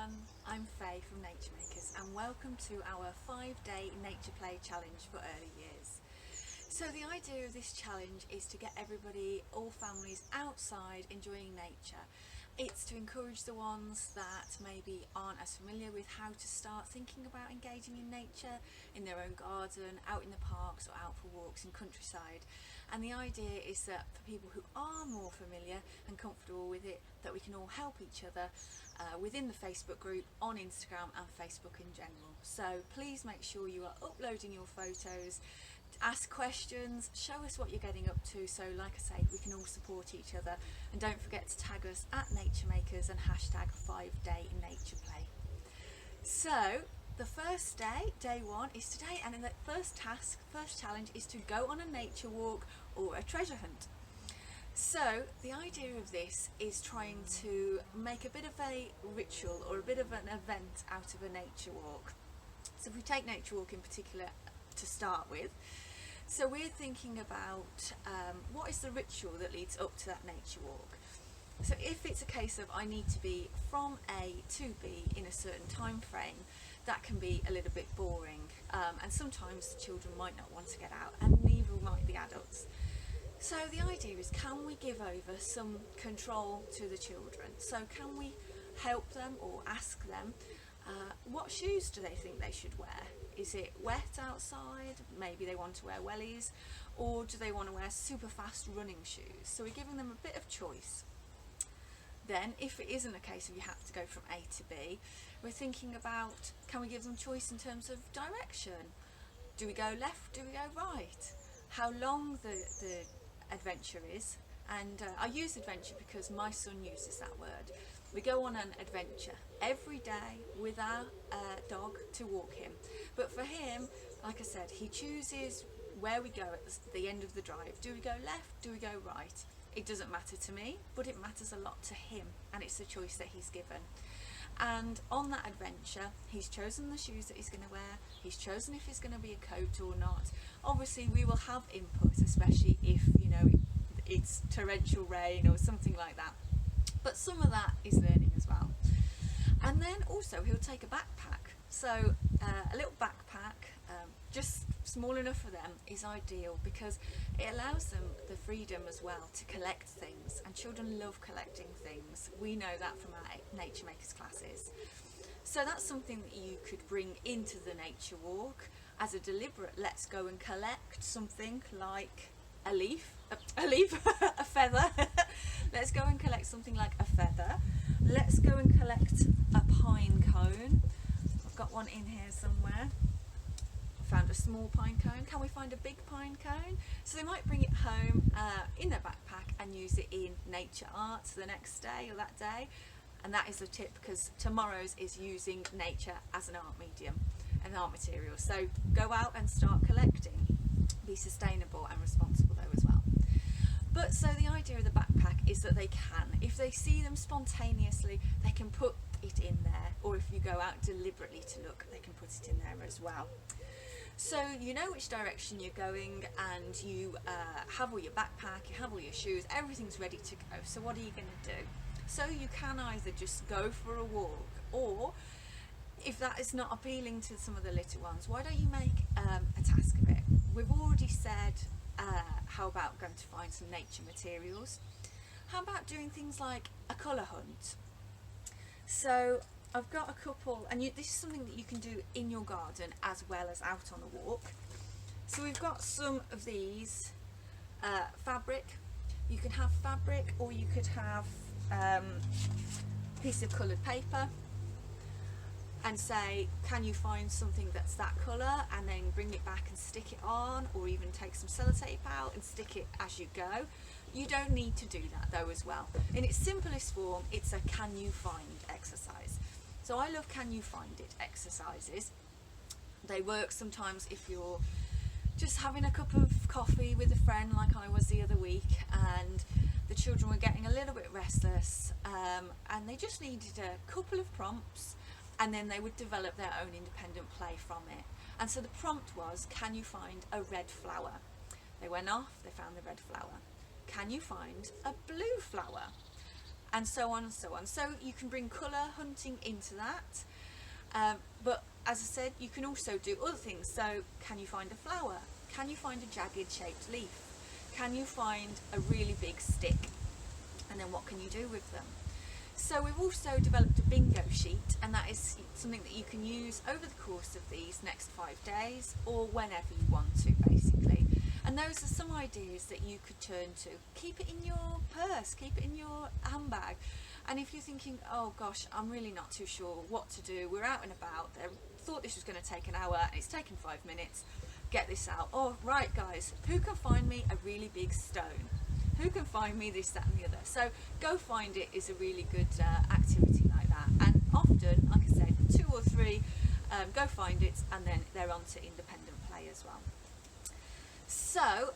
everyone, I'm Faye from Nature Makers and welcome to our 5-day Nature Play Challenge for early years. So the idea of this challenge is to get everybody, all families, outside enjoying nature. It's to encourage the ones that maybe aren't as familiar with how to start thinking about engaging in nature in their own garden, out in the parks or out for walks in countryside. And the idea is that for people who are more familiar and comfortable with it, that we can all help each other within the Facebook group, on Instagram and Facebook in general. So please make sure you are uploading your photos, ask questions, show us what you're getting up to, so like I say, we can all support each other. And don't forget to tag us at Nature Makers and hashtag 5-day Nature Play. So the first day, day one, is today, and in the first challenge is to go on a nature walk or a treasure hunt. So the idea of this is trying to make a bit of a ritual or a bit of an event out of a nature walk. So if we take nature walk in particular to start with, so we're thinking about what is the ritual that leads up to that nature walk. So if it's a case of I need to be from A to B in a certain time frame, that can be a little bit boring, and sometimes the children might not want to get out, and neither might the adults. So the idea is, can we give over some control to the children? So can we help them or ask them what shoes do they think they should wear? Is it wet outside? Maybe they want to wear wellies, or do they want to wear super fast running shoes? So we're giving them a bit of choice. Then if it isn't a case of you have to go from A to B, we're thinking about, can we give them choice in terms of direction? Do we go left? Do we go right? How long the adventure is? And I use adventure because my son uses that word. We go on an adventure every day with our dog to walk him. But for him, like I said, he chooses where we go at the end of the drive. Do we go left? Do we go right? It doesn't matter to me, but it matters a lot to him, and it's the choice that he's given. And on that adventure, he's chosen the shoes that he's going to wear, he's chosen if it's going to be a coat or not. Obviously we will have input, especially if, you know, it's torrential rain or something like that. But some of that is learning as well. And then also he'll take a backpack. So a little backpack, just small enough for them, is ideal because it allows them the freedom as well to collect things, and children love collecting things. We know that from our Nature Makers classes. So that's something that you could bring into the nature walk as a deliberate, let's go and collect something like a leaf, a feather. Let's go and collect something like a feather. Let's go and collect a pine cone. I've got one in here somewhere. I found a small pine cone. Can we find a big pine cone? So they might bring it home in their backpack and use it in nature art the next day or that day. And that is a tip, because tomorrow's is using nature as an art medium, an art material. So go out and start collecting. Be sustainable and responsible though as well. But so the idea of the backpack is that they can, if they see them spontaneously, they can put it in there, or if you go out deliberately to look, they can put it in there as well. So you know which direction you're going, and you have all your backpack, you have all your shoes, everything's ready to go. So what are you going to do? So you can either just go for a walk, or if that is not appealing to some of the little ones, why don't you make a task of it? We've already said how about going to find some nature materials. How about doing things like a colour hunt? So I've got a couple, and this is something that you can do in your garden as well as out on a walk. So we've got some of these fabric. You can have fabric, or you could have a piece of coloured paper, and say, can you find something that's that colour, and then bring it back and stick it on, or even take some sellotape out and stick it as you go. You don't need to do that though as well. In its simplest form, it's a can you find exercise. So I love can you find it exercises. They work sometimes if you're just having a cup of coffee with a friend, like I was the other week, and the children were getting a little bit restless, and they just needed a couple of prompts, and then they would develop their own independent play from it. And so the prompt was, can you find a red flower? They went off, they found the red flower. Can you find a blue flower? and so on and so on. So you can bring colour hunting into that, but as I said, you can also do other things. So can you find a flower? Can you find a jagged shaped leaf? Can you find a really big stick? And then what can you do with them? So we've also developed a bingo sheet, and that is something that you can use over the course of these next 5 days, or whenever you want to, basically. And those are some ideas that you could turn to. Keep it in your purse, keep it in your handbag. And if you're thinking, oh gosh, I'm really not too sure what to do, we're out and about, I thought this was going to take an hour and it's taken 5 minutes, get this out. Oh, right guys, who can find me a really big stone? Who can find me this, that and the other? So go find it is a really good activity like that. And often, like I said, 2 or 3, go find it, and then they're on to independent play as well. So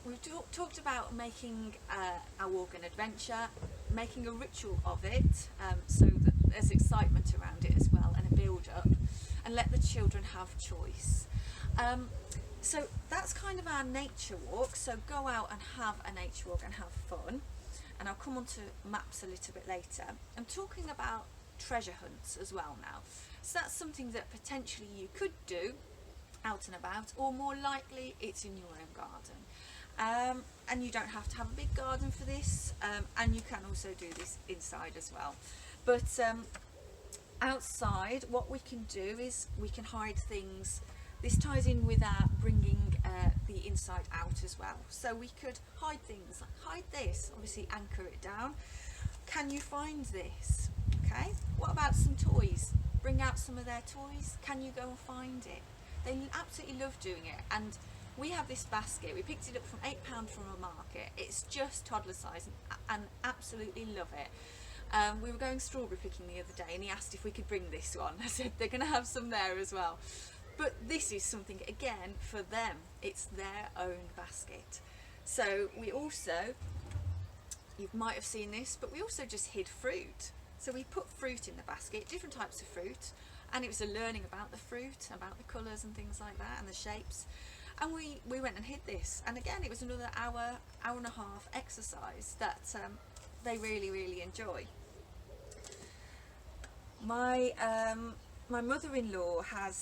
we've talked about making our walk an adventure, making a ritual of it, so that there's excitement around it as well, and a build up, and let the children have choice. So that's kind of our nature walk. So go out and have a nature walk and have fun. And I'll come on to maps a little bit later. I'm talking about treasure hunts as well now. So that's something that potentially you could do out and about, or more likely it's in your own garden. And you don't have to have a big garden for this, and you can also do this inside as well. But outside, what we can do is we can hide things. This ties in with our bringing the inside out as well. So we could hide things, like hide this, obviously anchor it down. Can you find this? Okay, what about some toys? Bring out some of their toys. Can you go and find it? They absolutely love doing it. And we have this basket, we picked it up from £8 from a market. It's just toddler size and absolutely love it. We were going strawberry picking the other day and he asked if we could bring this one. I said they're going to have some there as well. But this is something, again, for them. It's their own basket. So we also, you might have seen this, but we also just hid fruit. So we put fruit in the basket, different types of fruit, and it was a learning about the fruit, about the colours and things like that, and the shapes. And we went and hid this. And again, it was another hour and a half exercise that they really, really enjoy. My mother-in-law have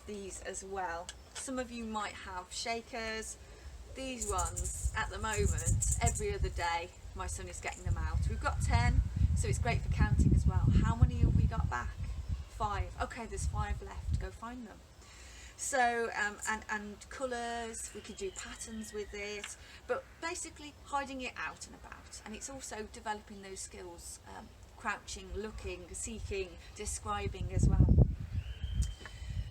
these as well. Some of you might have shakers. These ones at the moment, every other day my son is getting them out. We've got 10, so it's great for counting as well. How many have we got back? 5. Okay, there's 5 left. Go find them. So and colours, we could do patterns with it, but basically hiding it out and about. And it's also developing those skills. Crouching, looking, seeking, describing as well.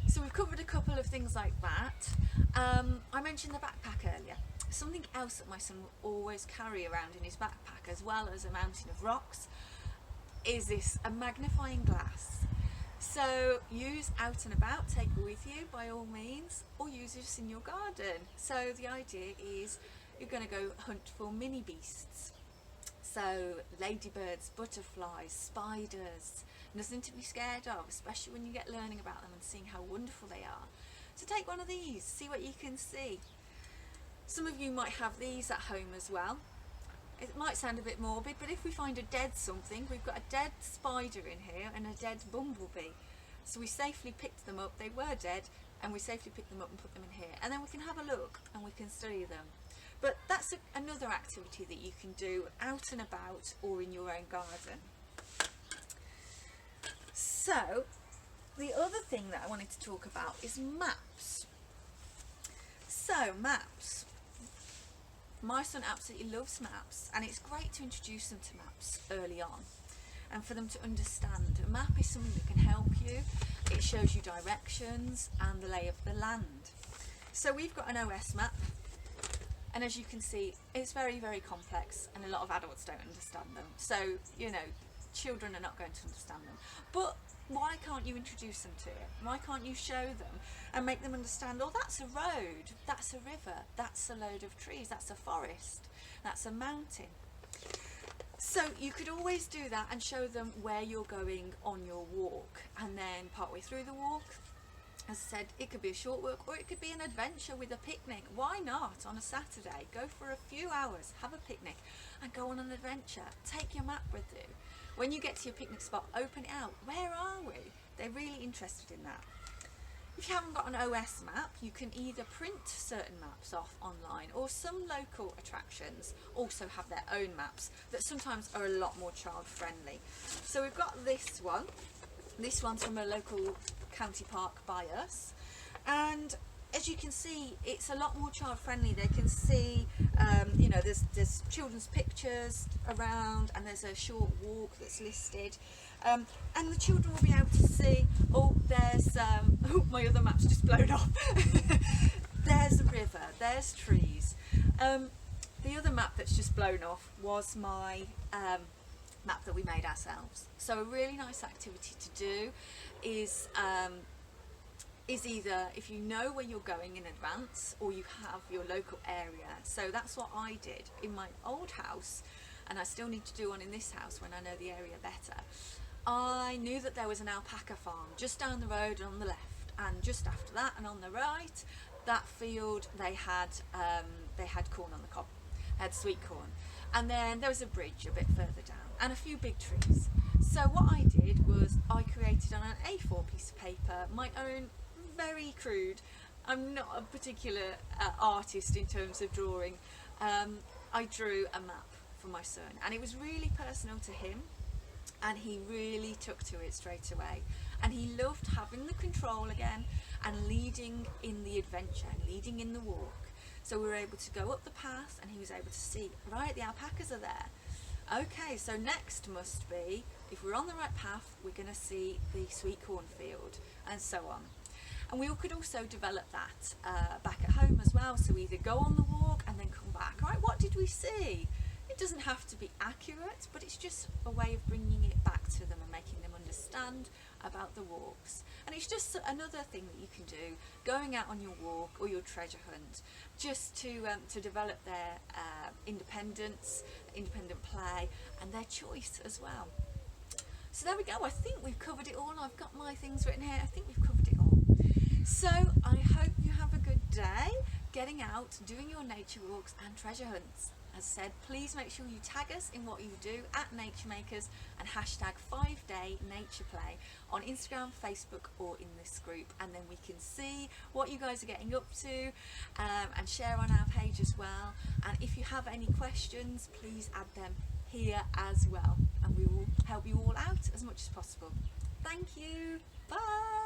So we've covered a couple of things like that. I mentioned the backpack earlier. Something else that my son will always carry around in his backpack, as well as a mountain of rocks, is a magnifying glass. So use out and about, take it with you by all means, or use it in your garden. So the idea is you're going to go hunt for mini beasts. So ladybirds, butterflies, spiders, nothing to be scared of, especially when you get learning about them and seeing how wonderful they are. So take one of these, see what you can see. Some of you might have these at home as well. It might sound a bit morbid, but if we find a dead something, we've got a dead spider in here and a dead bumblebee. So we safely picked them up, they were dead, and we safely picked them up and put them in here. And then we can have a look and we can study them. But that's another activity that you can do out and about or in your own garden. So, the other thing that I wanted to talk about is maps. So, maps. My son absolutely loves maps, and it's great to introduce them to maps early on and for them to understand. A map is something that can help you. It shows you directions and the lay of the land. So we've got an OS map. And as you can see, it's very, very complex, and a lot of adults don't understand them. So, you know, children are not going to understand them. But why can't you introduce them to it? Why can't you show them and make them understand, oh, that's a road, that's a river, that's a load of trees, that's a forest, that's a mountain. So you could always do that and show them where you're going on your walk. And then partway through the walk, as I said, it could be a short walk or it could be an adventure with a picnic. Why not on a Saturday? Go for a few hours, have a picnic and go on an adventure. Take your map with you. When you get to your picnic spot, open it out. Where are we? They're really interested in that. If you haven't got an OS map, you can either print certain maps off online, or some local attractions also have their own maps that sometimes are a lot more child friendly. So we've got this one. This one's from a local county park by us, and as you can see, it's a lot more child friendly. They can see, you know, there's children's pictures around, and there's a short walk that's listed. And the children will be able to see, oh, there's, oh, my other map's just blown off. There's a river, there's trees. The other map that's just blown off was my map that we made ourselves. So a really nice activity to do is either if you know where you're going in advance, or you have your local area. So that's what I did in my old house, and I still need to do one in this house when I know the area better. I knew that there was an alpaca farm just down the road and on the left, and just after that and on the right, that field, they had corn on the cob. They had sweet corn, and then there was a bridge a bit further down and a few big trees. So what I did was I created on an A4 piece of paper my own, very crude, I'm not a particular artist in terms of drawing, I drew a map for my son, and it was really personal to him, and he really took to it straight away, and he loved having the control again and leading in the adventure and leading in the walk. So we were able to go up the path, and he was able to see, right, the alpacas are there. Okay, so next must be, if we're on the right path, we're going to see the sweet corn field, and so on. And we could also develop that back at home as well. So we either go on the walk and then come back. All right, what did we see? It doesn't have to be accurate, but it's just a way of bringing it back to them and making them understand about the walks. And it's just another thing that you can do, going out on your walk or your treasure hunt, just to develop their independence, independent play, and their choice as well. So there we go. I think we've covered it all. I've got my things written here. I think we've covered it all. So I hope you have a good day getting out, doing your nature walks and treasure hunts. As said, please make sure you tag us in what you do at Nature Makers, and hashtag 5-Day Nature Play on Instagram, Facebook, or in this group, and then we can see what you guys are getting up to, and share on our page as well. And if you have any questions, please add them here as well, and we will help you all out as much as possible. Thank you. Bye.